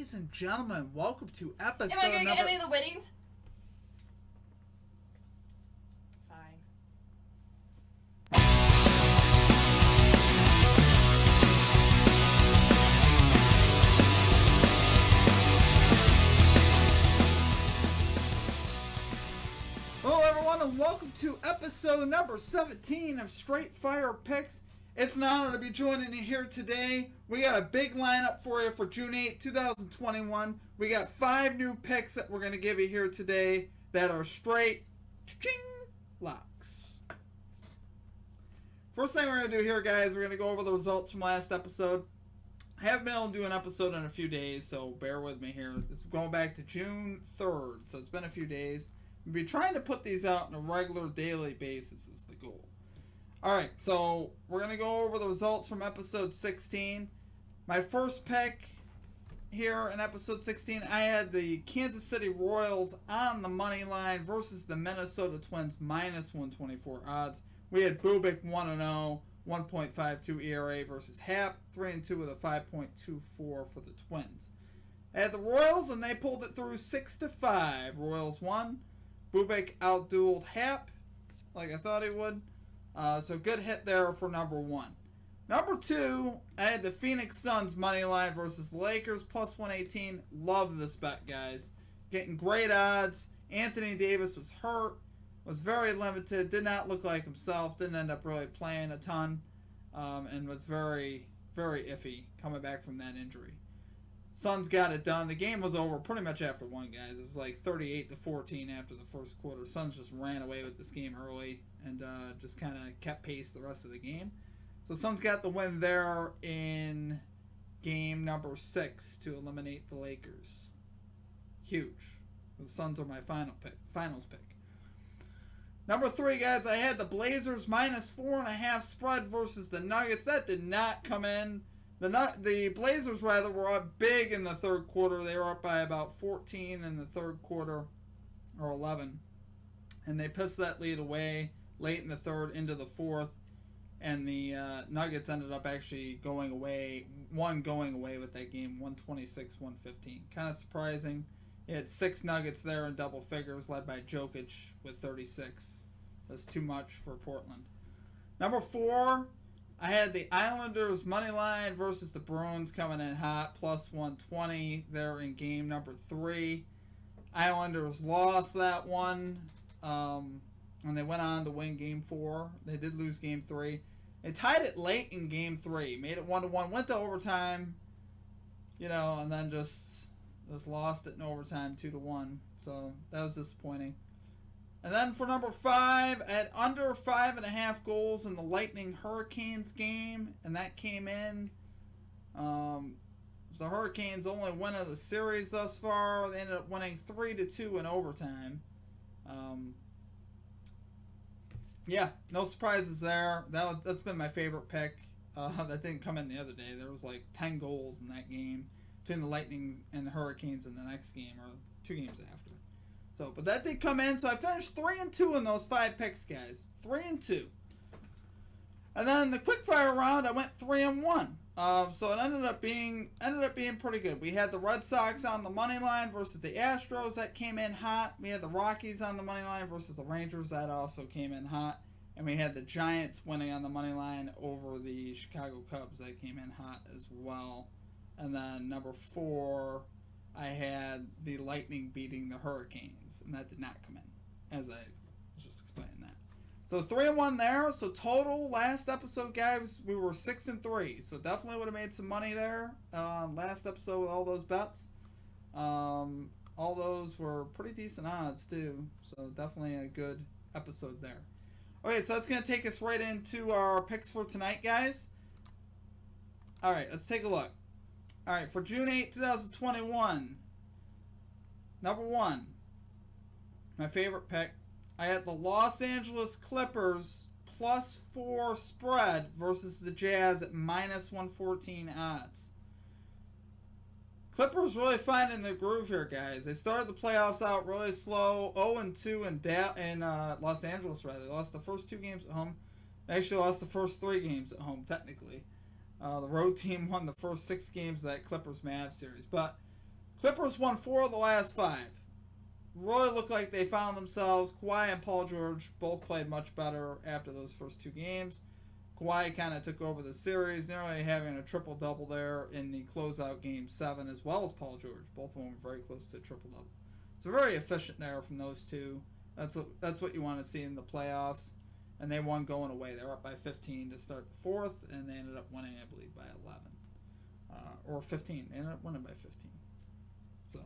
Ladies and gentlemen, welcome to episode Am I going to get any of the winnings? Fine. Hello everyone and welcome to episode number 17 of Straight Fire Picks. It's an honor to be joining you here today. We got a big lineup for you for June 8, 2021. We got 5 new picks that we're going to give you here today that are straight locks. First thing we're going to do here, guys, we're going to go over the results from last episode. I haven't been able to do an episode in a few days, so bear with me here. This is going back to June 3rd, so it's been a few days. We'll be trying to put these out on a regular daily basis is the goal. Alright, so we're going to go over the results from episode 16. My first pick here in episode 16, I had the Kansas City Royals on the money line versus the Minnesota Twins minus 124 odds. We had Bubic 1-0, 1.52 ERA versus Happ, 3-2 with a 5.24 for the Twins. I had the Royals and they pulled it through 6-5. Royals won. Bubic outdueled Happ like I thought he would. So good hit there for number 1. Number 2, I had the Phoenix Suns money line versus Lakers plus 118. Love this bet, guys. Getting great odds. Anthony Davis was hurt, was very limited, did not look like himself, didn't end up really playing a ton, and was very, very iffy coming back from that injury. Suns got it done. The game was over pretty much after one, guys. It was like 38-14 after the first quarter. Suns just ran away with this game early and just kind of kept pace the rest of the game. So Suns got the win there in game number 6 to eliminate the Lakers. Huge. The Suns are my finals pick. Number 3, guys, I had the Blazers minus 4.5 spread versus the Nuggets. That did not come in. The Blazers, rather, were up big in the third quarter. They were up by about 14 in the third quarter, or 11. And they pissed that lead away late in the third into the fourth. And the Nuggets ended up actually going away with that game, 126-115. Kind of surprising. You had 6 Nuggets there in double figures, led by Jokic with 36. That's too much for Portland. Number 4, I had the Islanders money line versus the Bruins coming in hot, plus 120 there in game number 3. Islanders lost that one, and they went on to win game 4. They did lose game 3. They tied it late in game 3, made it 1-1, went to overtime, and then just lost it in overtime 2-1. So that was disappointing. And then for number 5, at under 5.5 goals in the Lightning Hurricanes game, and that came in. The Hurricanes only win of the series thus far. They ended up winning 3-2 in overtime. Yeah, no surprises there. That's been my favorite pick. That didn't come in the other day. There was like 10 goals in that game between the Lightning and the Hurricanes in the next game, or 2 games after. So, but that did come in, so I finished 3-2 in those 5 picks, guys. 3-2. And then the quickfire round, I went 3-1. So it ended up being pretty good. We had the Red Sox on the money line versus the Astros. That came in hot. We had the Rockies on the money line versus the Rangers. That also came in hot. And we had the Giants winning on the money line over the Chicago Cubs. That came in hot as well. And then number 4, I had the Lightning beating the Hurricanes, and that did not come in, as I was just explaining that. So 3-1 there. So total last episode, guys, we were 6-3. So definitely would have made some money there. Last episode with all those bets, all those were pretty decent odds too. So definitely a good episode there. Okay, so that's gonna take us right into our picks for tonight, guys. All right, let's take a look. All right, for June 8, 2021, number 1, my favorite pick, I had the Los Angeles Clippers plus 4 spread versus the Jazz at minus 114 odds. Clippers really finding their groove here, guys. They started the playoffs out really slow, 0-2 in Los Angeles, rather. They lost the first 2 games at home. They actually lost the first 3 games at home, technically. The road team won the first 6 games of that Clippers-Mavs series. But Clippers won 4 of the last 5. Really looked like they found themselves. Kawhi and Paul George both played much better after those first 2 games. Kawhi kind of took over the series, nearly having a triple-double there in the closeout Game 7, as well as Paul George. Both of them were very close to triple-double. So very efficient there from those two. That's what you want to see in the playoffs. And they won going away. They were up by 15 to start the 4th, and they ended up winning, I believe, by 11. Or 15. They ended up winning by 15. So,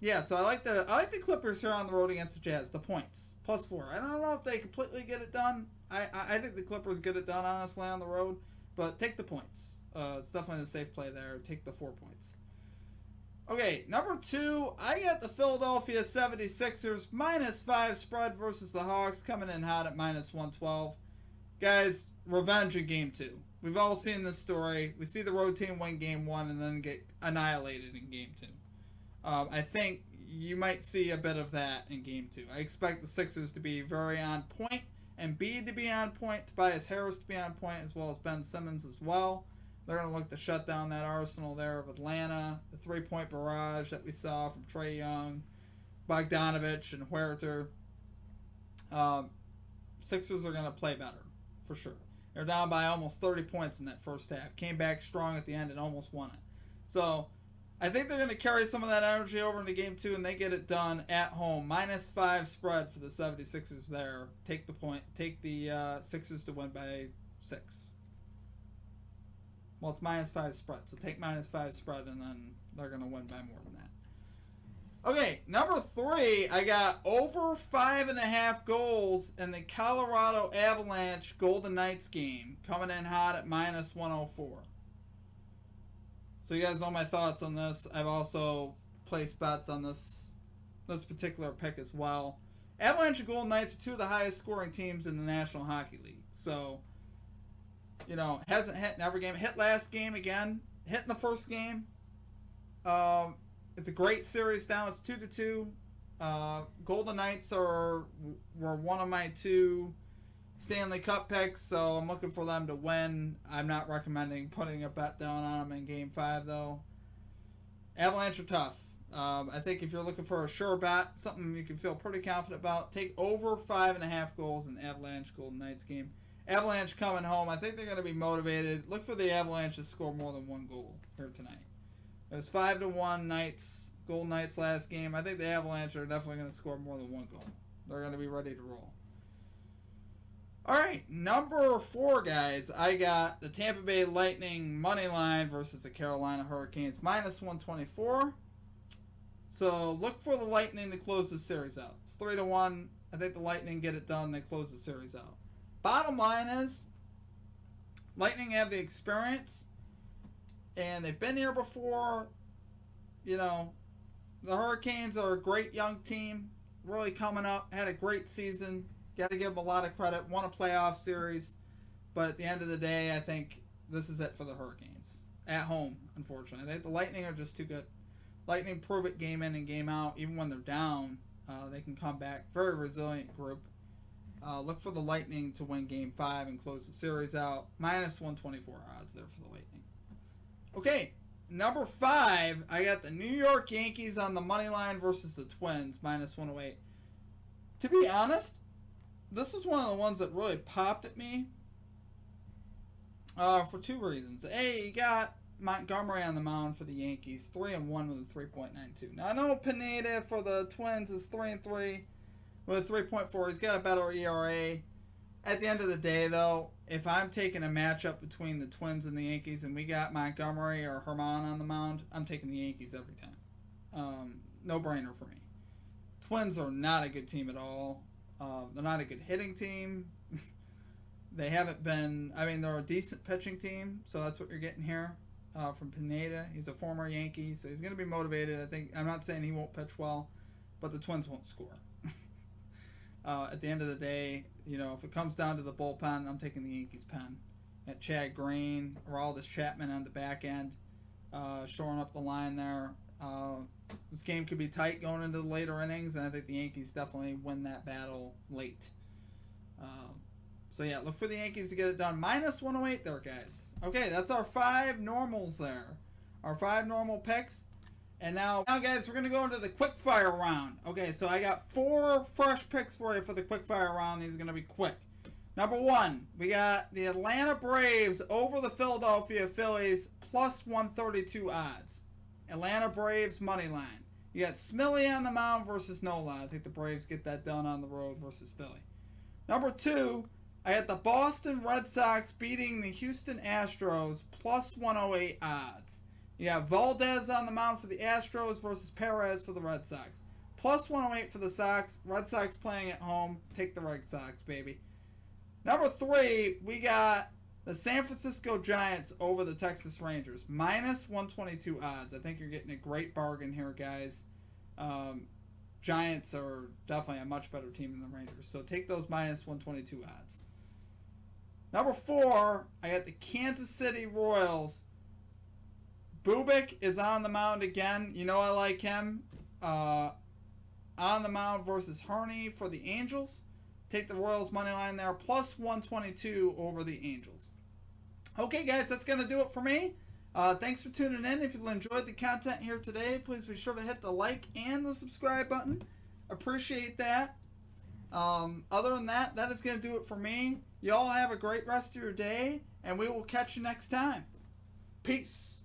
yeah, so I like the Clippers here on the road against the Jazz. The points. +4. I don't know if they completely get it done. I think the Clippers get it done, honestly, on the road. But take the points. It's definitely a safe play there. Take the 4 points. Okay, number 2, I got the Philadelphia 76ers -5 spread versus the Hawks, coming in hot at -112. Guys, revenge in Game 2. We've all seen this story. We see the road team win Game 1 and then get annihilated in Game 2. I think you might see a bit of that in Game 2. I expect the Sixers to be very on point, Embiid to be on point, Tobias Harris to be on point, as well as Ben Simmons as well. They're going to look to shut down that arsenal there of Atlanta. The 3-point barrage that we saw from Trae Young, Bogdanovich, and Huerter. Sixers are going to play better, for sure. They're down by almost 30 points in that first half. Came back strong at the end and almost won it. So, I think they're going to carry some of that energy over into Game 2, and they get it done at home. -5 spread for the 76ers there. Take the point. Take the Sixers to win by 6. Well, it's -5 spread, so take -5 spread, and then they're going to win by more than that. Okay, number 3, I got over 5.5 goals in the Colorado Avalanche Golden Knights game, coming in hot at -104. So you guys know my thoughts on this. I've also placed bets on this particular pick as well. Avalanche and Golden Knights are 2 of the highest scoring teams in the National Hockey League, so... hasn't hit in every game. Hit last game again. Hit in the first game. It's a great series now. It's 2-2. Golden Knights were one of my 2 Stanley Cup picks, so I'm looking for them to win. I'm not recommending putting a bet down on them in Game 5, though. Avalanche are tough. I think if you're looking for a sure bet, something you can feel pretty confident about, take over 5.5 goals in the Avalanche Golden Knights game. Avalanche coming home. I think they're going to be motivated. Look for the Avalanche to score more than 1 goal here tonight. It was 5-1 Knights, Golden Knights last game. I think the Avalanche are definitely going to score more than 1 goal. They're going to be ready to roll. All right, number 4, guys. I got the Tampa Bay Lightning money line versus the Carolina Hurricanes -124. So look for the Lightning to close the series out. It's 3-1. I think the Lightning get it done. They close the series out. Bottom line is, Lightning have the experience, and they've been here before. The Hurricanes are a great young team, really coming up, had a great season. Got to give them a lot of credit. Won a playoff series, but at the end of the day, I think this is it for the Hurricanes. At home, unfortunately. I think the Lightning are just too good. Lightning prove it game in and game out. Even when they're down, they can come back. Very resilient group. Look for the Lightning to win Game 5 and close the series out. -124 odds there for the Lightning. Okay, number 5, I got the New York Yankees on the money line versus the Twins, -108. To be honest, this is one of the ones that really popped at me for 2 reasons. A, you got Montgomery on the mound for the Yankees, 3-1 with a 3.92. Now, I know Pineda for the Twins is 3-3. With a 3.4, he's got a better ERA. At the end of the day, though, if I'm taking a matchup between the Twins and the Yankees and we got Montgomery or Herman on the mound, I'm taking the Yankees every time. No-brainer for me. Twins are not a good team at all. They're not a good hitting team. They haven't been... they're a decent pitching team, so that's what you're getting here from Pineda. He's a former Yankee, so he's going to be motivated. I'm not saying he won't pitch well, but the Twins won't score. At the end of the day, if it comes down to the bullpen, I'm taking the Yankees pen. At Chad Green, Aroldis Chapman on the back end, shoring up the line there. This game could be tight going into the later innings, and I think the Yankees definitely win that battle late. So yeah, look for the Yankees to get it done. -108 there, guys. Okay, that's our 5 normals there. our 5 normal picks. And now guys, we're going to go into the quick fire round. Okay, so I got 4 fresh picks for you for the quick fire round. These are going to be quick. Number 1, we got the Atlanta Braves over the Philadelphia Phillies plus 132 odds. Atlanta Braves money line. You got Smiley on the mound versus Nola. I think the Braves get that done on the road versus Philly. Number 2, I got the Boston Red Sox beating the Houston Astros plus 108 odds. You got Valdez on the mound for the Astros versus Perez for the Red Sox. Plus 108 for the Sox. Red Sox playing at home. Take the Red Sox, baby. Number 3, we got the San Francisco Giants over the Texas Rangers. Minus 122 odds. I think you're getting a great bargain here, guys. Giants are definitely a much better team than the Rangers. So take those minus 122 odds. Number 4, I got the Kansas City Royals. Bubik is on the mound again. You know I like him. On the mound versus Herney for the Angels. Take the Royals money line there. Plus 122 over the Angels. Okay, guys, that's going to do it for me. Thanks for tuning in. If you enjoyed the content here today, please be sure to hit the like and the subscribe button. Appreciate that. Other than that, that is going to do it for me. Y'all have a great rest of your day, and we will catch you next time. Peace.